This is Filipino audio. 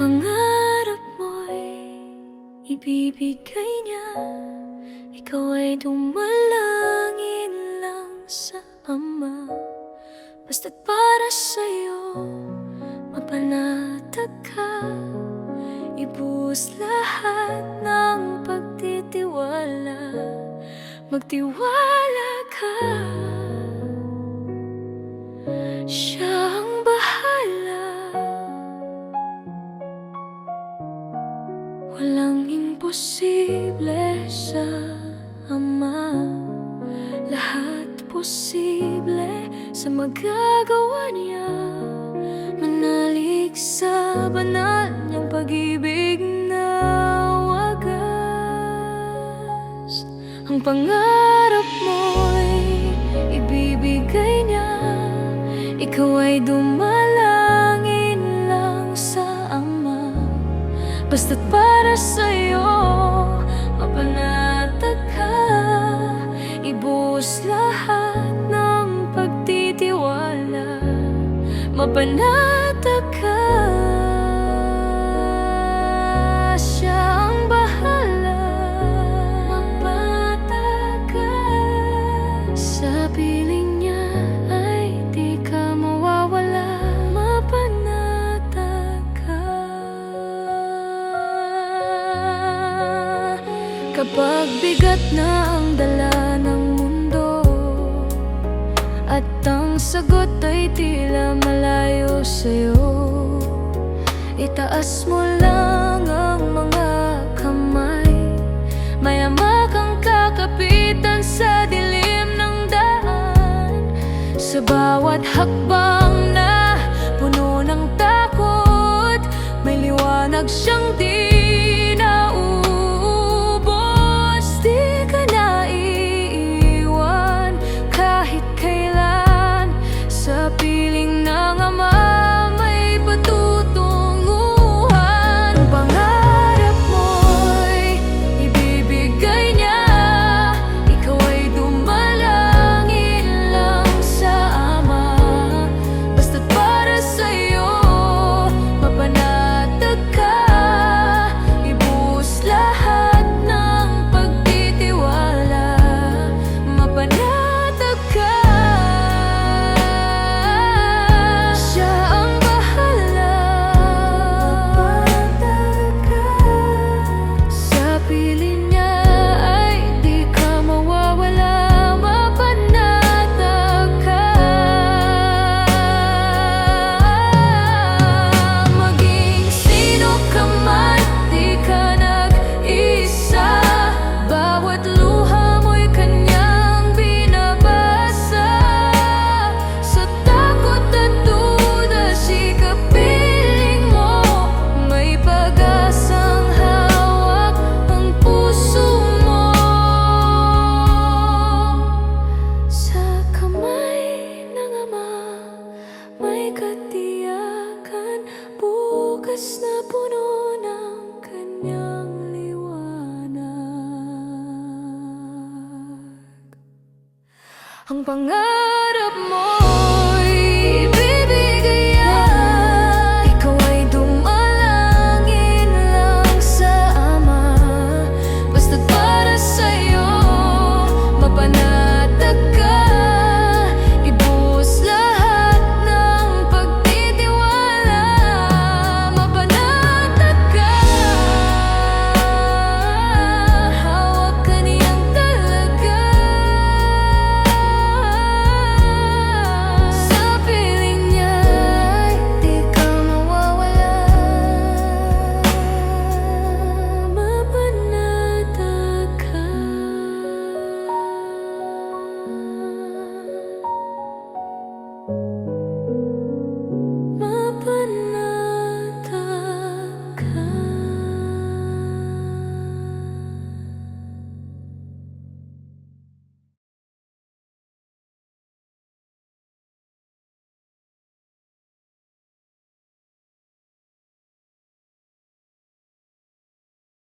pangarap mo'y ibibigay niya. Ikaw ay dumalangin lang sa Ama, basta't para sa'yo mapanatag ka. Ibuhos lahat ng pagtitiwala, magtiwala ka. Siya ang bahala. Walang imposible sa Ama, lahat posible sa magagawa niya. Manalig sa banal niyang pag-ibig na wagas. Ang pangarap mo'y ibibigay niya. Ikaw ay dumalangin lang sa Ama, basta't para sa'yo mapanatag ka. Ibuhos lahat ng pagtitiwala, mapanatag ka. Siya ang bahala. Mapanatag ka. Sa piling niya ay di ka mawawala. Mapanatag ka. Kapag bigat na ang dala ng mundo at ang sagot ay tila malayo sa'yo, itaas mo lang ang mga kamay. Maya-maya kang kakapitan sa dilim ng daan. Sa bawat hakbang na puno ng takot, may liwanag siyang di nauubos. Di ka naiiwan kahit kailan. Sa piling ng Ama may patutunguhan. Ang pangarap mo'y ibibigay niya. Ikaw ay dumalangin lang sa Ama, basta't para sa'yo mapanatag ka. Ibuhos lahat ng pagtitiwala, mapanatag ka. Siya ang bahala. Mapanatag ka. Sa piling niya ay di ka mawawala. Mapanatag ka. Maging sino ka man, di ka nag-isa. Bawat luha mo'y kanyang binabasa. Sa takot at duda, sikapiling mo. May pag-asang hawak ang puso mo. Sa kamay ng Ama may katiyakan, bukas na puno ng kanyang liwanag. Ang pangarap